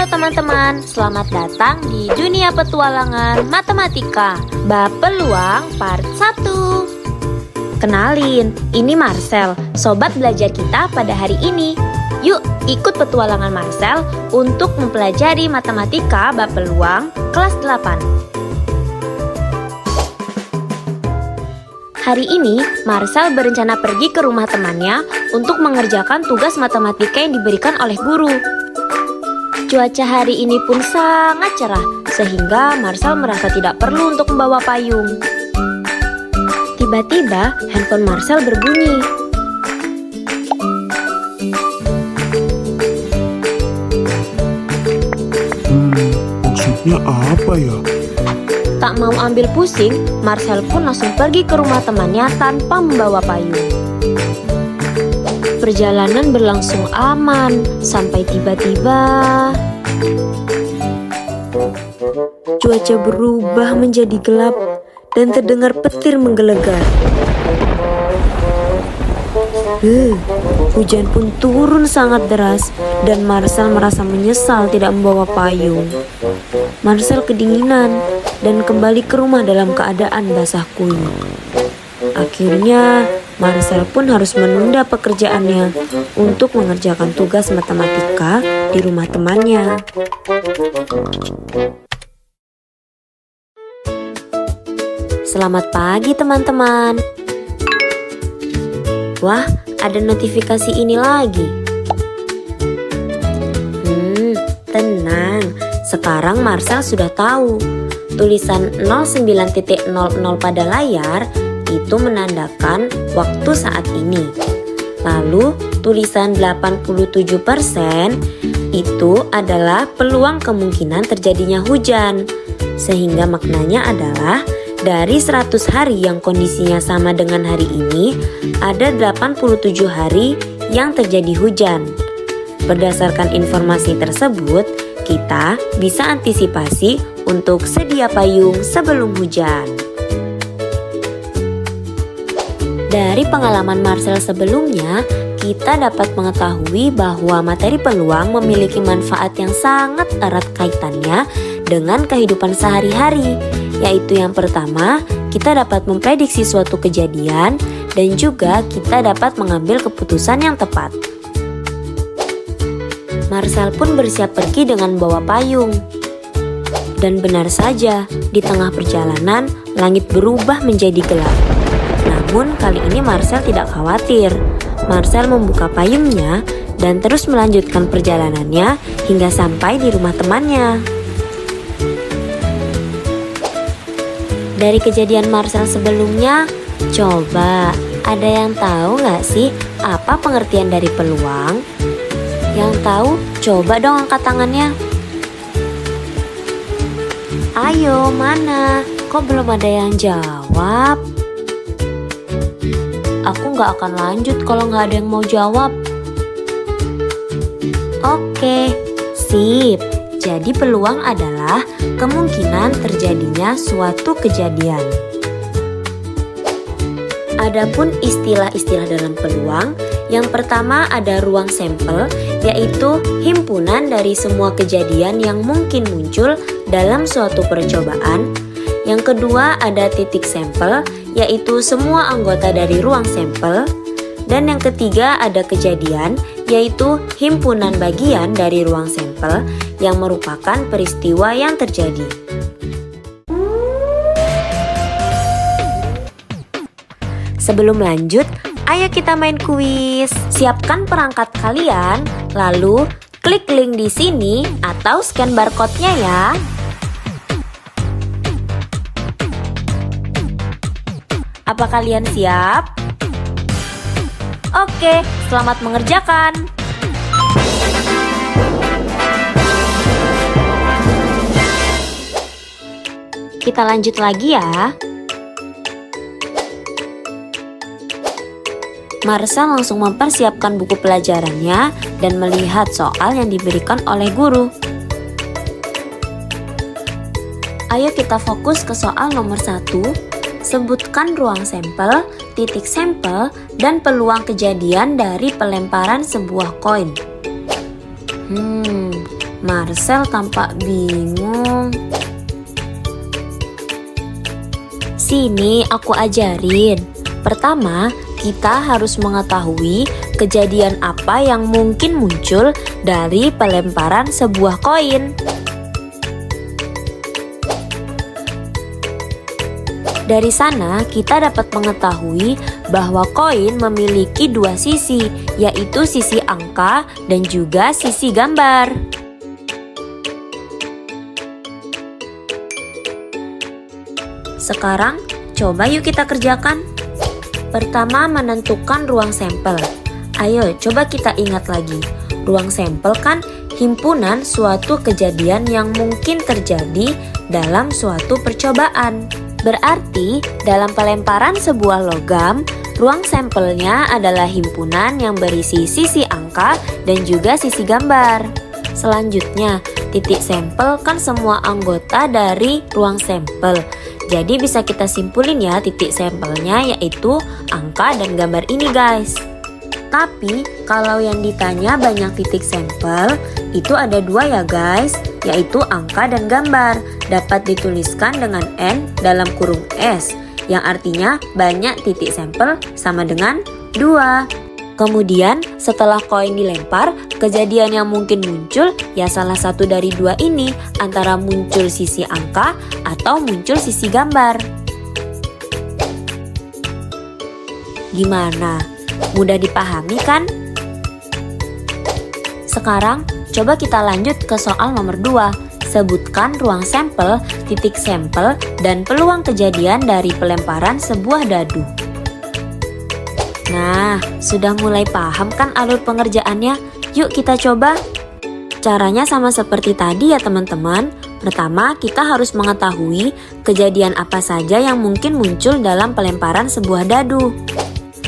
Halo teman-teman, selamat datang di dunia petualangan matematika bab peluang part 1. Kenalin, ini Marcel, sobat belajar kita pada hari ini. Yuk ikut petualangan Marcel untuk mempelajari matematika bab peluang kelas 8. Hari ini, Marcel berencana pergi ke rumah temannya untuk mengerjakan tugas matematika yang diberikan oleh guru. Cuaca hari ini pun sangat cerah, sehingga Marcel merasa tidak perlu untuk membawa payung. Tiba-tiba, handphone Marcel berbunyi. Maksudnya apa ya? Tak mau ambil pusing, Marcel pun langsung pergi ke rumah temannya tanpa membawa payung. Perjalanan berlangsung aman, sampai tiba-tiba cuaca berubah menjadi gelap dan terdengar petir menggelegar. Hujan pun turun sangat deras dan Marcel merasa menyesal tidak membawa payung. Marcel kedinginan dan kembali ke rumah dalam keadaan basah kuyup. Akhirnya, Marcel pun harus menunda pekerjaannya untuk mengerjakan tugas matematika di rumah temannya. Selamat pagi teman-teman. Wah, ada notifikasi ini lagi. Tenang. Sekarang Marcel sudah tahu. Tulisan 09.00 pada layar itu menandakan waktu saat ini. Lalu tulisan 87% itu adalah peluang kemungkinan terjadinya hujan. Sehingga maknanya adalah dari 100 hari yang kondisinya sama dengan hari ini, ada 87 hari yang terjadi hujan. Berdasarkan informasi tersebut, kita bisa antisipasi untuk sedia payung sebelum hujan. Dari pengalaman Marcel sebelumnya, kita dapat mengetahui bahwa materi peluang memiliki manfaat yang sangat erat kaitannya dengan kehidupan sehari-hari, yaitu yang pertama, kita dapat memprediksi suatu kejadian dan juga kita dapat mengambil keputusan yang tepat. Marcel pun bersiap pergi dengan membawa payung. Dan benar saja, di tengah perjalanan, langit berubah menjadi gelap. Namun kali ini Marcel tidak khawatir. Marcel membuka payungnya dan terus melanjutkan perjalanannya hingga sampai di rumah temannya. Dari kejadian Marcel sebelumnya, coba ada yang tahu nggak sih apa pengertian dari peluang? Yang tahu, coba dong angkat tangannya. Ayo, mana? Kok belum ada yang jawab? Aku nggak akan lanjut kalau nggak ada yang mau jawab. Oke, sip. Jadi peluang adalah kemungkinan terjadinya suatu kejadian. Adapun istilah-istilah dalam peluang, yang pertama ada ruang sampel, yaitu himpunan dari semua kejadian yang mungkin muncul dalam suatu percobaan. Yang kedua ada titik sampel, yaitu semua anggota dari ruang sampel. Dan yang ketiga ada kejadian, yaitu himpunan bagian dari ruang sampel yang merupakan peristiwa yang terjadi. Sebelum lanjut, ayo kita main kuis. Siapkan perangkat kalian, lalu klik link di sini atau scan barcode-nya ya. Apa kalian siap? Oke, selamat mengerjakan. Kita lanjut lagi ya. Marcel langsung mempersiapkan buku pelajarannya dan melihat soal yang diberikan oleh guru. Ayo kita fokus ke soal nomor 1. Sebutkan ruang sampel, titik sampel, dan peluang kejadian dari pelemparan sebuah koin. Marcel tampak bingung. Sini aku ajarin. Pertama, kita harus mengetahui kejadian apa yang mungkin muncul dari pelemparan sebuah koin. Dari sana kita dapat mengetahui bahwa koin memiliki dua sisi, yaitu sisi angka dan juga sisi gambar. Sekarang, coba yuk kita kerjakan. Pertama, menentukan ruang sampel. Ayo, coba kita ingat lagi. Ruang sampel kan himpunan suatu kejadian yang mungkin terjadi dalam suatu percobaan. Berarti, dalam pelemparan sebuah logam, ruang sampelnya adalah himpunan yang berisi sisi angka dan juga sisi gambar. Selanjutnya, titik sampel kan semua anggota dari ruang sampel. Jadi bisa kita simpulin ya titik sampelnya yaitu angka dan gambar ini guys. Tapi kalau yang ditanya banyak titik sampel, itu ada dua ya guys, yaitu angka dan gambar. Dapat dituliskan dengan N dalam kurung S, yang artinya banyak titik sampel sama dengan 2. Kemudian setelah koin dilempar, kejadian yang mungkin muncul ya salah satu dari dua ini, antara muncul sisi angka atau muncul sisi gambar. Gimana? Mudah dipahami kan? Sekarang coba kita lanjut ke soal nomor 2. Sebutkan ruang sampel, titik sampel, dan peluang kejadian dari pelemparan sebuah dadu. Nah, sudah mulai paham kan alur pengerjaannya? Yuk kita coba. Caranya sama seperti tadi ya teman-teman. Pertama, kita harus mengetahui kejadian apa saja yang mungkin muncul dalam pelemparan sebuah dadu.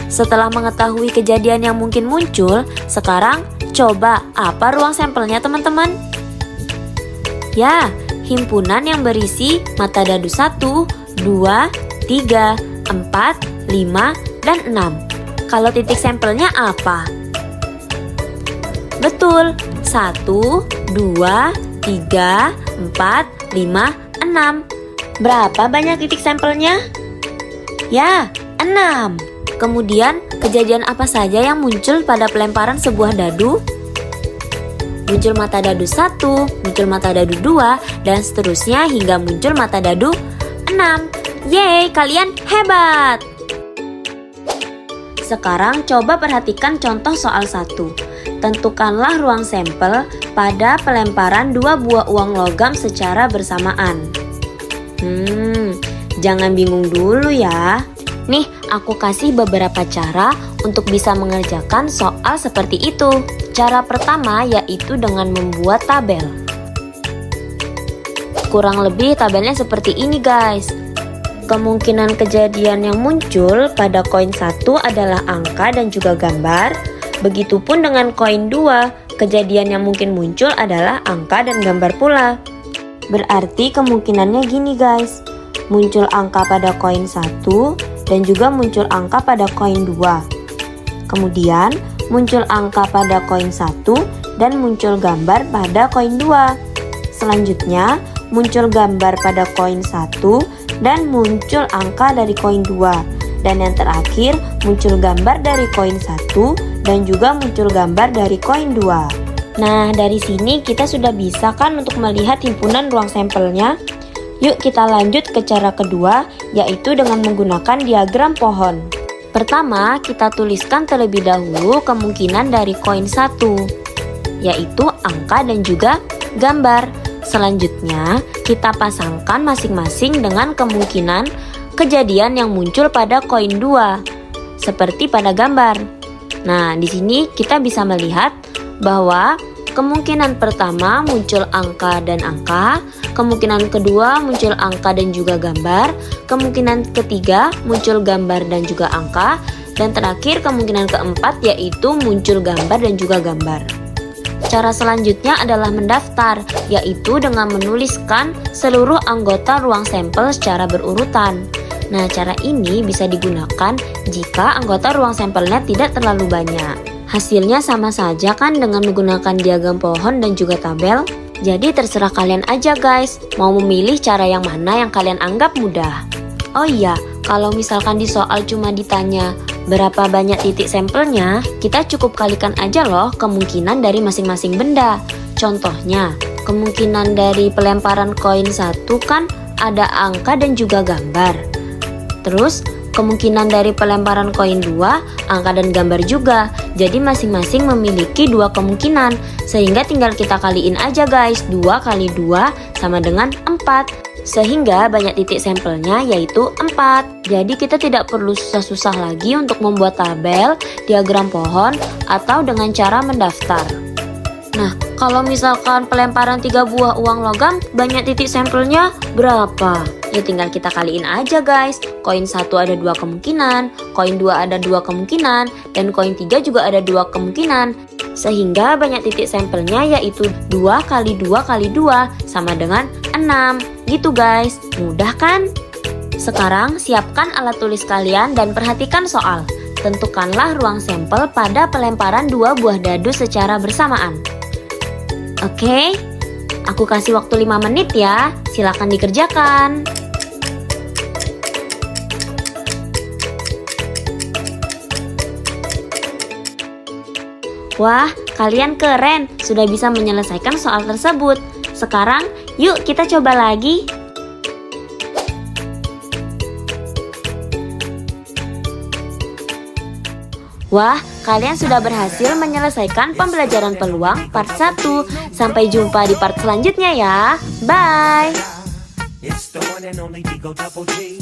Setelah mengetahui kejadian yang mungkin muncul, sekarang coba apa ruang sampelnya teman-teman? Ya, himpunan yang berisi mata dadu 1, 2, 3, 4, 5, dan 6. Kalau titik sampelnya apa? Betul, 1, 2, 3, 4, 5, 6. Berapa banyak titik sampelnya? Ya, 6. Kemudian, kejadian apa saja yang muncul pada pelemparan sebuah dadu? Muncul mata dadu 1, muncul mata dadu 2, dan seterusnya hingga muncul mata dadu 6. Yeay, kalian hebat! Sekarang coba perhatikan contoh soal 1. Tentukanlah ruang sampel pada pelemparan 2 buah uang logam secara bersamaan. Jangan bingung dulu ya. Nih, aku kasih beberapa cara untuk bisa mengerjakan soal seperti itu. Cara pertama yaitu dengan membuat tabel. Kurang lebih tabelnya seperti ini guys. Kemungkinan kejadian yang muncul pada koin 1 adalah angka dan juga gambar. Begitupun dengan koin 2, kejadian yang mungkin muncul adalah angka dan gambar pula. Berarti kemungkinannya gini guys. Muncul angka pada koin 1 dan juga muncul angka pada koin 2. Kemudian muncul angka pada koin 1 dan muncul gambar pada koin 2. Selanjutnya muncul gambar pada koin 1 dan muncul angka dari koin 2. Dan yang terakhir muncul gambar dari koin 1 dan juga muncul gambar dari koin 2. Nah, dari sini kita sudah bisa kan untuk melihat himpunan ruang sampelnya. Yuk kita lanjut ke cara kedua, yaitu dengan menggunakan diagram pohon. Pertama, kita tuliskan terlebih dahulu kemungkinan dari koin 1, yaitu angka dan juga gambar. Selanjutnya, kita pasangkan masing-masing dengan kemungkinan kejadian yang muncul pada koin 2, seperti pada gambar. Nah, di sini kita bisa melihat bahwa kemungkinan pertama muncul angka dan angka, kemungkinan kedua muncul angka dan juga gambar, kemungkinan ketiga muncul gambar dan juga angka, dan terakhir kemungkinan keempat yaitu muncul gambar dan juga gambar. Cara selanjutnya adalah mendaftar, yaitu dengan menuliskan seluruh anggota ruang sampel secara berurutan. Nah, cara ini bisa digunakan jika anggota ruang sampelnya tidak terlalu banyak. Hasilnya sama saja kan dengan menggunakan diagram pohon dan juga tabel? Jadi terserah kalian aja guys, mau memilih cara yang mana yang kalian anggap mudah. Oh iya, kalau misalkan di soal cuma ditanya berapa banyak titik sampelnya, kita cukup kalikan aja loh kemungkinan dari masing-masing benda. Contohnya, kemungkinan dari pelemparan koin 1 kan ada angka dan juga gambar. Terus, kemungkinan dari pelemparan koin 2, angka dan gambar juga. Jadi masing-masing memiliki 2 kemungkinan. Sehingga tinggal kita kaliin aja guys, 2 kali 2 sama dengan 4. Sehingga banyak titik sampelnya yaitu 4. Jadi kita tidak perlu susah-susah lagi untuk membuat tabel, diagram pohon, atau dengan cara mendaftar. Nah, kalau misalkan pelemparan 3 buah uang logam, banyak titik sampelnya berapa? Ya tinggal kita kaliin aja guys. Koin 1 ada 2 kemungkinan, koin 2 ada 2 kemungkinan, dan koin 3 juga ada 2 kemungkinan. Sehingga banyak titik sampelnya yaitu 2 kali 2 kali 2 sama dengan 6. Gitu guys, mudah kan? Sekarang siapkan alat tulis kalian dan perhatikan soal. Tentukanlah ruang sampel pada pelemparan 2 buah dadu secara bersamaan. Oke, aku kasih waktu 5 menit ya, silakan dikerjakan. Wah, kalian keren, sudah bisa menyelesaikan soal tersebut. Sekarang, yuk kita coba lagi. Wah, kalian sudah berhasil menyelesaikan pembelajaran peluang part 1. Sampai jumpa di part selanjutnya ya. Bye. It's the one and only Digo Double G.